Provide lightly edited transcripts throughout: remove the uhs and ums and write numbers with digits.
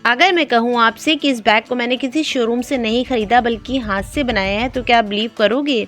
अगर मैं कहूँ आपसे कि इस बैग को मैंने किसी शोरूम से नहीं ख़रीदा बल्कि हाथ से बनाया है, तो क्या आप बिलीव करोगे?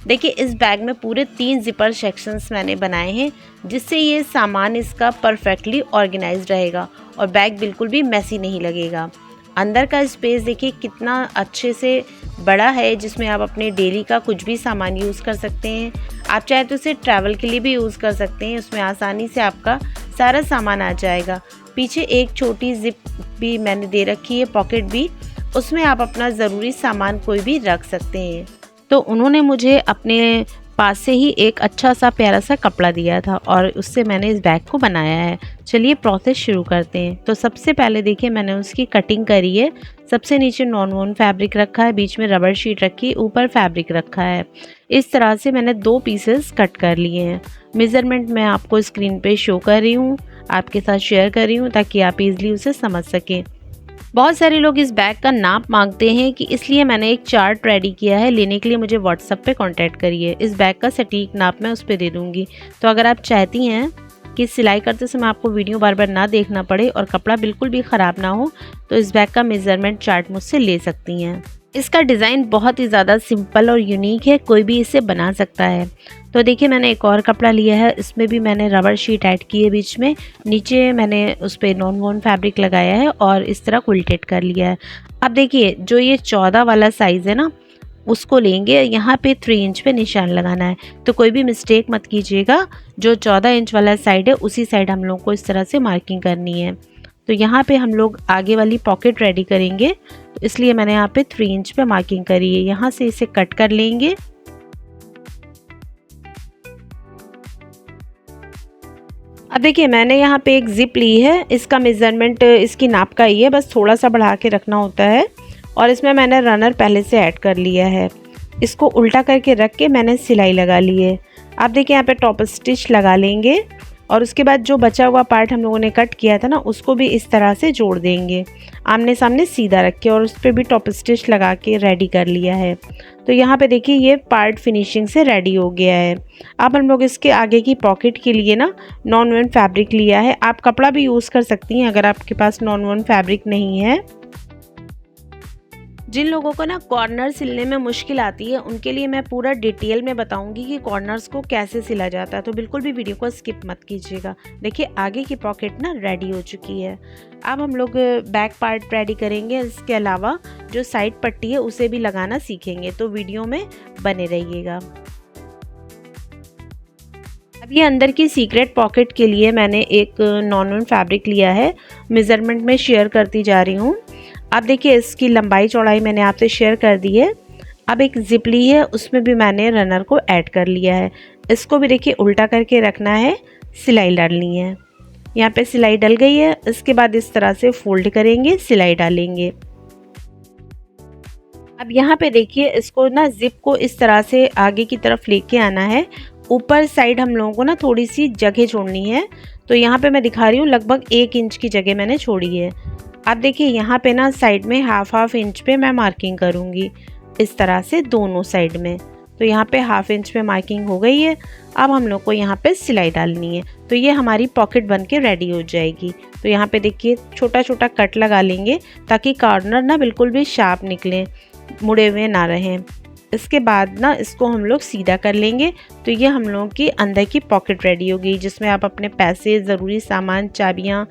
देखिए, इस बैग में पूरे 3 ज़िपर सेक्शंस मैंने बनाए हैं, जिससे ये सामान इसका परफेक्टली ऑर्गेनाइज्ड रहेगा और बैग बिल्कुल भी मेसी नहीं लगेगा। अंदर का स्पेस देखिए कितना अच्छे से बड़ा है, जिसमें आप अपने डेली का कुछ भी सामान यूज़ कर सकते हैं। आप चाहे तो इसे ट्रैवल के लिए भी यूज़ कर सकते हैं, उसमें आसानी से आपका सारा सामान आ जाएगा। पीछे एक छोटी ज़िप भी मैंने दे रखी है, पॉकेट भी, उसमें आप अपना ज़रूरी सामान कोई भी रख सकते हैं। तो उन्होंने मुझे अपने पास से ही एक अच्छा सा प्यारा सा कपड़ा दिया था और उससे मैंने इस बैग को बनाया है। चलिए प्रोसेस शुरू करते हैं। तो सबसे पहले देखिए मैंने उसकी कटिंग करी है। सबसे नीचे नॉन वोन फैब्रिक रखा है, बीच में रबर शीट रखी, ऊपर फैब्रिक रखा है। इस तरह से मैंने 2 पीसेस कट कर लिए हैं। मेज़रमेंट मैं आपको स्क्रीन पे शो कर रही हूँ, आपके साथ शेयर कर रही हूँ ताकि आप इजीली उसे समझ सकें। बहुत सारे लोग इस बैग का नाप मांगते हैं कि इसलिए मैंने एक चार्ट रेडी किया है। लेने के लिए मुझे व्हाट्सएप पे कांटेक्ट करिए। इस बैग का सटीक नाप मैं उस पर दे दूँगी। तो अगर आप चाहती हैं कि सिलाई करते समय आपको वीडियो बार बार ना देखना पड़े और कपड़ा बिल्कुल भी ख़राब ना हो, तो इस बैग का मेज़रमेंट चार्ट मुझसे ले सकती हैं। इसका डिज़ाइन बहुत ही ज़्यादा सिंपल और यूनिक है, कोई भी इसे बना सकता है। तो देखिए मैंने एक और कपड़ा लिया है, इसमें भी मैंने रबर शीट ऐड की है बीच में। नीचे मैंने उस पे नॉन वोन फैब्रिक लगाया है और इस तरह उल्टेट कर लिया है। अब देखिए जो ये 14 वाला साइज़ है ना, उसको लेंगे, यहाँ पे 3 इंच पे निशान लगाना है। तो कोई भी मिस्टेक मत कीजिएगा, जो 14 इंच वाला साइड है उसी साइड हम लोग को इस तरह से मार्किंग करनी है। तो यहाँ पे हम लोग आगे वाली पॉकेट रेडी करेंगे, तो इसलिए मैंने यहाँ पे 3 इंच पे मार्किंग करी है। यहाँ से इसे कट कर लेंगे। अब देखिए मैंने यहाँ पे एक ज़िप ली है, इसका मेज़रमेंट इसकी नाप का ही है, बस थोड़ा सा बढ़ा के रखना होता है। और इसमें मैंने रनर पहले से ऐड कर लिया है। इसको उल्टा करके रख के मैंने सिलाई लगा ली है। आप देखिए यहाँ पे टॉप स्टिच लगा लेंगे और उसके बाद जो बचा हुआ पार्ट हम लोगों ने कट किया था ना, उसको भी इस तरह से जोड़ देंगे, आमने सामने सीधा रख के, और उस पर भी टॉप स्टिच लगा के रेडी कर लिया है। तो यहाँ पे देखिए ये पार्ट फिनिशिंग से रेडी हो गया है। अब हम लोग इसके आगे की पॉकेट के लिए ना नॉन वोन फैब्रिक लिया है। आप कपड़ा भी यूज़ कर सकती हैं अगर आपके पास नॉन वोन फैब्रिक नहीं है। जिन लोगों को ना कॉर्नर सिलने में मुश्किल आती है, उनके लिए मैं पूरा डिटेल में बताऊंगी कि कॉर्नर्स को कैसे सिला जाता है, तो बिल्कुल भी वीडियो को स्किप मत कीजिएगा। देखिए आगे की पॉकेट ना रेडी हो चुकी है। अब हम लोग बैक पार्ट रेडी करेंगे। इसके अलावा जो साइड पट्टी है उसे भी लगाना सीखेंगे, तो वीडियो में बने रहिएगा। अब ये अंदर की सीक्रेट पॉकेट के लिए मैंने एक नॉन वोन फैब्रिक लिया है, मेज़रमेंट में शेयर करती जा रही हूँ। अब देखिए इसकी लंबाई चौड़ाई मैंने आपसे शेयर कर दी है। अब एक ज़िप ली है, उसमें भी मैंने रनर को ऐड कर लिया है। इसको भी देखिए उल्टा करके रखना है, सिलाई डालनी है। यहाँ पे सिलाई डल गई है। इसके बाद इस तरह से फोल्ड करेंगे, सिलाई डालेंगे। अब यहाँ पे देखिए इसको ना ज़िप को इस तरह से आगे की तरफ लेके आना है। ऊपर साइड हम लोगों को ना थोड़ी सी जगह छोड़नी है, तो यहाँ पे मैं दिखा रही हूँ लगभग 1 इंच की जगह मैंने छोड़ी है। अब देखिए यहाँ पे ना साइड में हाफ इंच पे मैं मार्किंग करूँगी, इस तरह से दोनों साइड में। तो यहाँ पे हाफ इंच पे मार्किंग हो गई है। अब हम लोग को यहाँ पे सिलाई डालनी है, तो ये हमारी पॉकेट बन के रेडी हो जाएगी। तो यहाँ पे देखिए छोटा छोटा कट लगा लेंगे ताकि कॉर्नर ना बिल्कुल भी शार्प निकले, मुड़े हुए ना रहें। इसके बाद ना इसको हम लोग सीधा कर लेंगे। तो ये हम लोगों की अंदर की पॉकेट रेडी हो गई, जिसमें आप अपने पैसे, ज़रूरी सामान, चाबियाँ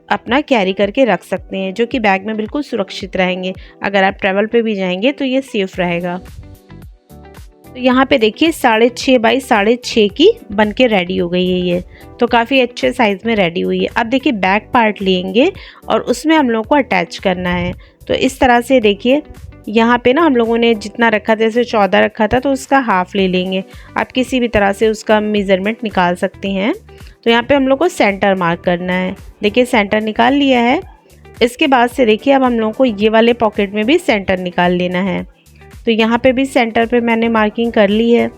अपना कैरी करके रख सकते हैं, जो कि बैग में बिल्कुल सुरक्षित रहेंगे। अगर आप ट्रैवल पे भी जाएंगे तो ये सेफ़ रहेगा। तो यहाँ पे देखिए 6.5 बाई 6.5 की बन के रेडी हो गई है ये, तो काफ़ी अच्छे साइज़ में रेडी हुई है। अब देखिए बैक पार्ट लेंगे और उसमें हम लोग को अटैच करना है। तो इस तरह से देखिए यहाँ पे ना हम लोगों ने जितना रखा था, जैसे 14 रखा था, तो उसका हाफ ले लेंगे। आप किसी भी तरह से उसका मेज़रमेंट निकाल सकते हैं। तो यहाँ पे हम लोग को सेंटर मार्क करना है। देखिए सेंटर निकाल लिया है। इसके बाद से देखिए अब हम लोगों को ये वाले पॉकेट में भी सेंटर निकाल लेना है। तो यहाँ पे भी सेंटर पे मैंने मार्किंग कर ली है।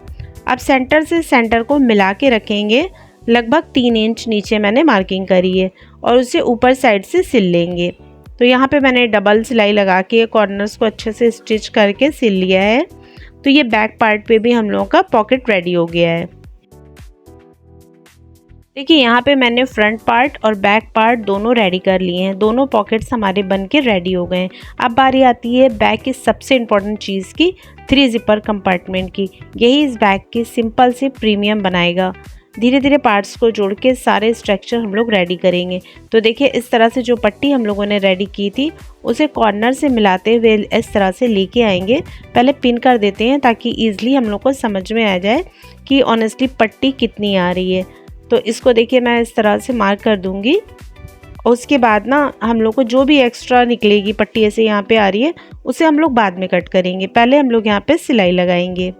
अब सेंटर से सेंटर को मिला के रखेंगे। लगभग 3 इंच नीचे मैंने मार्किंग करी है और उसे ऊपर साइड से सिल लेंगे। तो यहाँ पे मैंने डबल सिलाई लगा के कॉर्नर्स को अच्छे से स्टिच करके सिल लिया है। तो ये बैक पार्ट पे भी हम लोगों का पॉकेट रेडी हो गया है। देखिए यहाँ पे मैंने फ्रंट पार्ट और बैक पार्ट दोनों रेडी कर लिए हैं। दोनों पॉकेट्स हमारे बन के रेडी हो गए हैं। अब बारी आती है बैग की सबसे इम्पोर्टेंट चीज़ की, 3 जिपर कंपार्टमेंट की। यही इस बैग की सिंपल से प्रीमियम बनाएगा। धीरे धीरे पार्ट्स को जोड़ के सारे स्ट्रक्चर हम लोग रेडी करेंगे। तो देखिए इस तरह से जो पट्टी हम लोगों ने रेडी की थी उसे कॉर्नर से मिलाते हुए इस तरह से लेके आएंगे। पहले पिन कर देते हैं ताकि ईजिली हम लोग को समझ में आ जाए कि ऑनेस्टली पट्टी कितनी आ रही है। तो इसको देखिए मैं इस तरह से मार्क कर दूंगी। और उसके बाद ना हम लोग को जो भी एक्स्ट्रा निकलेगी पट्टी ऐसे यहाँ पे आ रही है उसे हम लोग बाद में कट करेंगे। पहले हम लोग यहाँ पे सिलाई लगाएंगे।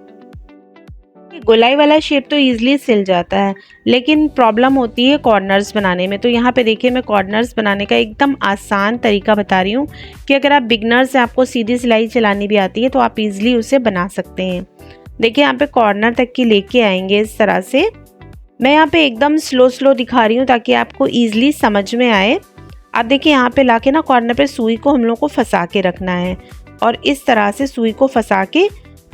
गोलाई वाला शेप तो ईजिली सिल जाता है, लेकिन प्रॉब्लम होती है कॉर्नर्स बनाने में। तो यहाँ पे देखिए मैं कॉर्नर्स बनाने का एकदम आसान तरीका बता रही हूँ कि अगर आप बिगनर्स हैं, आपको सीधी सिलाई चलानी भी आती है, तो आप इजीली उसे बना सकते हैं। देखिए यहाँ पे कॉर्नर तक की लेके आएंगे इस तरह से। मैं यहाँ पे एकदम स्लो दिखा रही हूँ ताकि आपको ईजिली समझ में आए। आप देखिए यहाँ पे लाके ना कॉर्नर पे सुई को हम लोग को फंसा के रखना है और इस तरह से सुई को फंसा के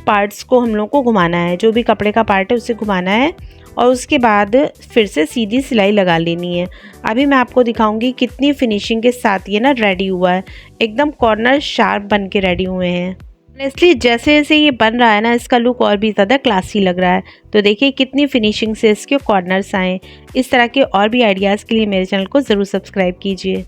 पार्ट्स को हम लोग को घुमाना है। जो भी कपड़े का पार्ट है उसे घुमाना है और उसके बाद फिर से सीधी सिलाई लगा लेनी है। अभी मैं आपको दिखाऊंगी कितनी फिनिशिंग के साथ ये ना रेडी हुआ है। एकदम कॉर्नर शार्प बन के रेडी हुए हैं। ऑनेस्टली जैसे जैसे ये बन रहा है ना, इसका लुक और भी ज़्यादा क्लासी लग रहा है। तो देखिए कितनी फिनिशिंग से इसके कॉर्नर्स आए। इस तरह के और भी आइडियाज़ के लिए मेरे चैनल को ज़रूर सब्सक्राइब कीजिए।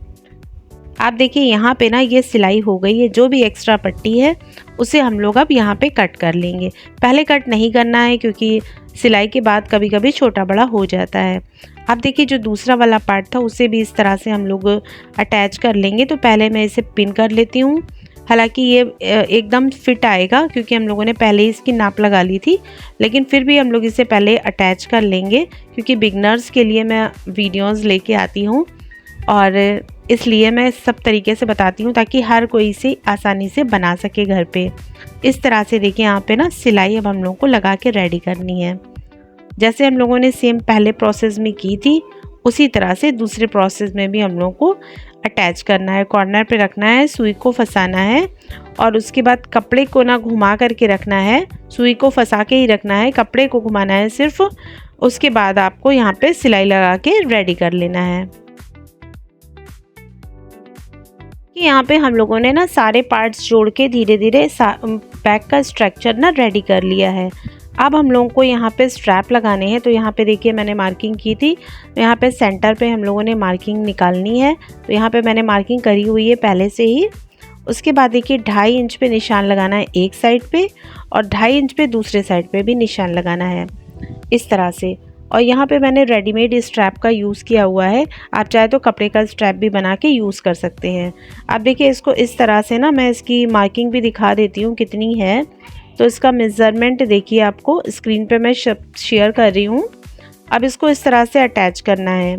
आप देखिए यहाँ पे ना ये सिलाई हो गई है। जो भी एक्स्ट्रा पट्टी है उसे हम लोग अब यहाँ पे कट कर लेंगे। पहले कट नहीं करना है क्योंकि सिलाई के बाद कभी कभी छोटा बड़ा हो जाता है। आप देखिए जो दूसरा वाला पार्ट था उसे भी इस तरह से हम लोग अटैच कर लेंगे। तो पहले मैं इसे पिन कर लेती हूँ। हालांकि ये एकदम फिट आएगा क्योंकि हम लोगों ने पहले ही इसकी नाप लगा ली थी, लेकिन फिर भी हम लोग इसे पहले अटैच कर लेंगे क्योंकि बिगनर्स के लिए मैं वीडियोज़ लेके आती हूँ और इसलिए मैं सब तरीके से बताती हूँ ताकि हर कोई इसे आसानी से बना सके घर पे। इस तरह से देखिए यहाँ पे ना सिलाई अब हम लोगों को लगा के रेडी करनी है। जैसे हम लोगों ने सेम पहले प्रोसेस में की थी उसी तरह से दूसरे प्रोसेस में भी हम लोगों को अटैच करना है। कॉर्नर पे रखना है, सुई को फंसाना है और उसके बाद कपड़े को ना घुमा करके रखना है। सुई को फंसा के ही रखना है, कपड़े को घुमाना है सिर्फ। उसके बाद आपको यहाँ पे सिलाई लगा के रेडी कर लेना है। कि यहाँ पे हम लोगों ने ना सारे पार्ट्स जोड़ के धीरे धीरे बैक का स्ट्रक्चर ना रेडी कर लिया है। अब हम लोगों को यहाँ पे स्ट्रैप लगाने हैं। तो यहाँ पे देखिए मैंने मार्किंग की थी, तो यहाँ पे सेंटर पे हम लोगों ने मार्किंग निकालनी है। तो यहाँ पे मैंने मार्किंग करी हुई है पहले से ही। उसके बाद देखिए 2.5 इंच पे निशान लगाना है एक साइड पे और 2.5 इंच पे दूसरे साइड पे भी निशान लगाना है इस तरह से। और यहाँ पे मैंने रेडीमेड स्ट्रैप का यूज़ किया हुआ है। आप चाहे तो कपड़े का स्ट्रैप भी बना के यूज़ कर सकते हैं। आप देखिए इसको इस तरह से ना मैं इसकी मार्किंग भी दिखा देती हूँ कितनी है। तो इसका मेज़रमेंट देखिए आपको स्क्रीन पे मैं शेयर कर रही हूँ। अब इसको इस तरह से अटैच करना है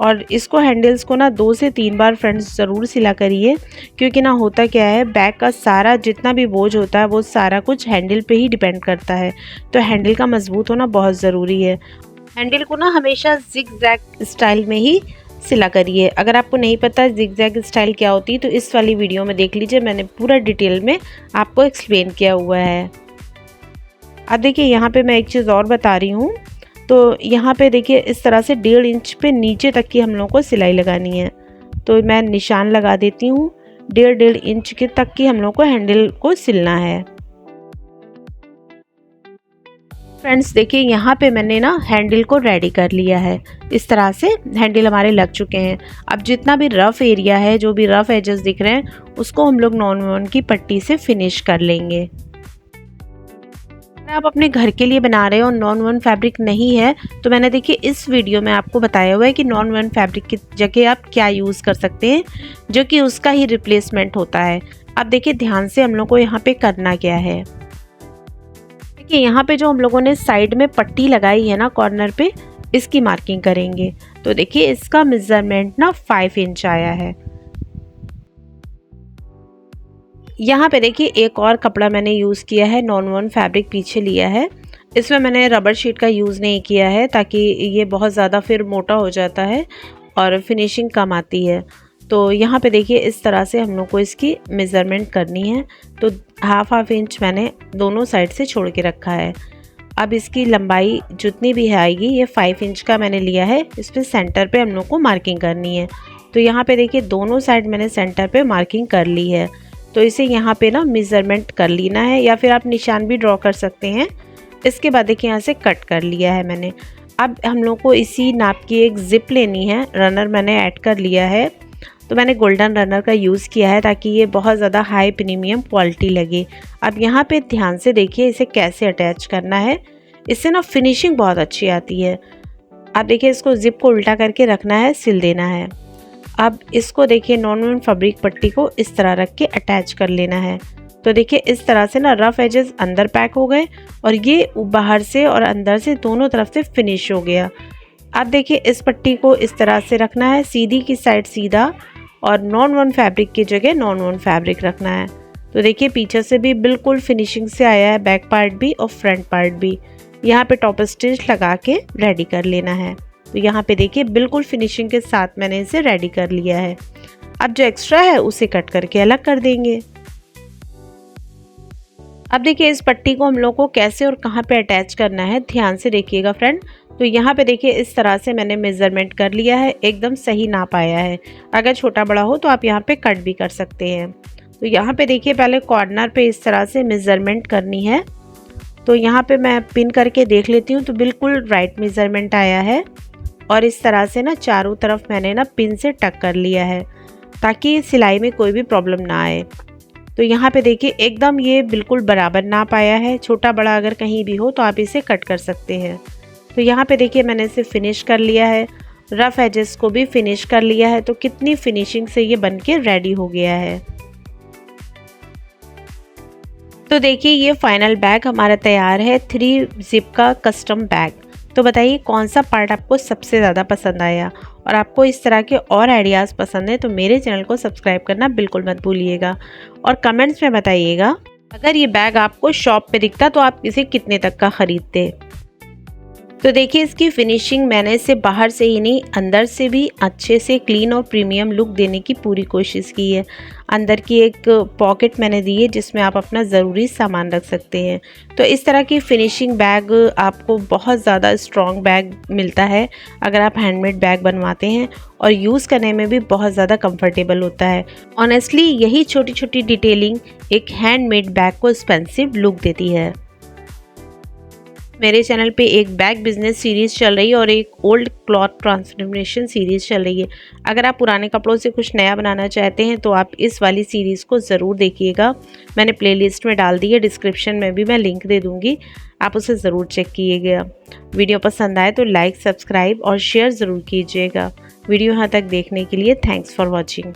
और इसको हैंडल्स को ना 2 से 3 बार फ्रेंड्स ज़रूर सिला करिए क्योंकि ना होता क्या है बैग का सारा जितना भी बोझ होता है वो सारा कुछ हैंडल पे ही डिपेंड करता है। तो हैंडल का मजबूत होना बहुत ज़रूरी है। हैंडल को ना हमेशा जिग-जैग स्टाइल में ही सिला करिए। अगर आपको नहीं पता जिग-जैग स्टाइल क्या होती है तो इस वाली वीडियो में देख लीजिए, मैंने पूरा डिटेल में आपको एक्सप्लेन किया हुआ है। अब देखिए यहाँ पे मैं एक चीज़ और बता रही हूँ। तो यहाँ पे देखिए इस तरह से 1.5 इंच पे नीचे तक की हम लोगों को सिलाई लगानी है। तो मैं निशान लगा देती हूँ। 1.5 इंच के तक की हम लोग को हैंडल को सिलना है। फ्रेंड्स देखिए यहाँ पे मैंने ना हैंडल को रेडी कर लिया है। इस तरह से हैंडल हमारे लग चुके हैं। अब जितना भी रफ़ एरिया है, जो भी रफ़ एजेस दिख रहे हैं, उसको हम लोग नॉन-वॉन की पट्टी से फिनिश कर लेंगे। अगर आप अपने घर के लिए बना रहे हो और नॉन-वॉन फैब्रिक नहीं है तो मैंने देखिए इस वीडियो में आपको बताया हुआ है कि नॉन-वॉन फैब्रिक की जगह आप क्या यूज़ कर सकते हैं जो कि उसका ही रिप्लेसमेंट होता है। अब देखिए ध्यान से हम लोग को यहाँ पे करना क्या है। देखिए यहाँ पे जो हम लोगों ने साइड में पट्टी लगाई है ना कॉर्नर पे, इसकी मार्किंग करेंगे। तो देखिए इसका मेजरमेंट ना 5 इंच आया है। यहाँ पे देखिए एक और कपड़ा मैंने यूज़ किया है, नॉन-वॉन फैब्रिक पीछे लिया है। इसमें मैंने रबर शीट का यूज़ नहीं किया है ताकि ये बहुत ज़्यादा फिर मोटा हो जाता है और फिनिशिंग कम आती है। तो यहाँ पे देखिए इस तरह से हम लोग को इसकी मेज़रमेंट करनी है। तो हाफ इंच मैंने दोनों साइड से छोड़ के रखा है। अब इसकी लंबाई जितनी भी है आएगी, ये 5 इंच का मैंने लिया है। इस पर सेंटर पे हम लोग को मार्किंग करनी है। तो यहाँ पे देखिए दोनों साइड मैंने सेंटर पे मार्किंग कर ली है। तो इसे यहाँ पे ना मेज़रमेंट कर लेना है, या फिर आप निशान भी ड्रॉ कर सकते हैं। इसके बाद देखिए यहाँ से कट कर लिया है मैंने। अब हम लोग को इसी नाप की एक ज़िप लेनी है। रनर मैंने ऐड कर लिया है। तो मैंने गोल्डन रनर का यूज़ किया है ताकि ये बहुत ज़्यादा हाई प्रीमियम क्वालिटी लगे। अब यहाँ पे ध्यान से देखिए इसे कैसे अटैच करना है। इससे ना फिनिशिंग बहुत अच्छी आती है। अब देखिए इसको ज़िप को उल्टा करके रखना है, सिल देना है। अब इसको देखिए नॉन फैब्रिक पट्टी को इस तरह रख के अटैच कर लेना है। तो देखिए इस तरह से ना रफ एजेस अंदर पैक हो गए और ये बाहर से और अंदर से दोनों तरफ से फिनिश हो गया। अब देखिए इस पट्टी को इस तरह से रखना है, सीधी की साइड सीधा और नॉन वन फैब्रिक की जगह नॉन वन फैब्रिक रखना है। तो देखिए पीछे से भी बिल्कुल फिनिशिंग से आया है, बैक पार्ट भी और फ्रंट पार्ट भी। यहाँ पे टॉप स्टिच लगा के रेडी कर लेना है। तो यहाँ पे देखिए बिल्कुल फिनिशिंग के साथ मैंने इसे रेडी कर लिया है। अब जो एक्स्ट्रा है उसे कट करके अलग कर देंगे। अब देखिए इस पट्टी को हम लोग को कैसे और कहाँ पे अटैच करना है, ध्यान से देखिएगा फ्रेंड। तो यहाँ पे देखिए इस तरह से मैंने मेज़रमेंट कर लिया है, एकदम सही नाप आया है। अगर छोटा बड़ा हो तो आप यहाँ पे कट भी कर सकते हैं। तो यहाँ पे देखिए पहले कॉर्नर पे इस तरह से मेज़रमेंट करनी है। तो यहाँ पे मैं पिन करके देख लेती हूँ, तो बिल्कुल राइट मेज़रमेंट आया है। और इस तरह से ना चारों तरफ मैंने ना पिन से टक कर लिया है ताकि सिलाई में कोई भी प्रॉब्लम ना आए। तो यहाँ पे देखिए एकदम ये बिल्कुल बराबर नाप आया है। छोटा बड़ा अगर कहीं भी हो तो आप इसे कट कर सकते हैं। तो यहाँ पे देखिए मैंने इसे फिनिश कर लिया है, रफ एजेस को भी फिनिश कर लिया है। तो कितनी फिनिशिंग से ये बनके रेडी हो गया है। तो देखिए ये फाइनल बैग हमारा तैयार है, 3 ज़िप का कस्टम बैग। तो बताइए कौन सा पार्ट आपको सबसे ज़्यादा पसंद आया, और आपको इस तरह के और आइडियाज़ पसंद है तो मेरे चैनल को सब्सक्राइब करना बिल्कुल मत भूलिएगा। और कमेंट्स में बताइएगा अगर ये बैग आपको शॉप पे दिखता तो आप इसे कितने तक का ख़रीदते। तो देखिए इसकी फिनिशिंग मैंने इसे बाहर से ही नहीं अंदर से भी अच्छे से क्लीन और प्रीमियम लुक देने की पूरी कोशिश की है। अंदर की एक पॉकेट मैंने दी है जिसमें आप अपना ज़रूरी सामान रख सकते हैं। तो इस तरह की फिनिशिंग बैग आपको बहुत ज़्यादा स्ट्रॉन्ग बैग मिलता है अगर आप हैंडमेड बैग बनवाते हैं, और यूज़ करने में भी बहुत ज़्यादा कंफर्टेबल होता है। ऑनेस्टली यही छोटी छोटी डिटेलिंग एक हैंडमेड बैग को एक्सपेंसिव लुक देती है। मेरे चैनल पे एक बैग बिजनेस सीरीज़ चल रही है और एक ओल्ड क्लॉथ ट्रांसफॉर्मेशन सीरीज़ चल रही है। अगर आप पुराने कपड़ों से कुछ नया बनाना चाहते हैं तो आप इस वाली सीरीज़ को ज़रूर देखिएगा। मैंने प्लेलिस्ट में डाल दी है, डिस्क्रिप्शन में भी मैं लिंक दे दूँगी, आप उसे ज़रूर चेक कीजिएगा। वीडियो पसंद आए तो लाइक, सब्सक्राइब और शेयर ज़रूर कीजिएगा। वीडियो यहाँ तक देखने के लिए थैंक्स फॉर वॉचिंग।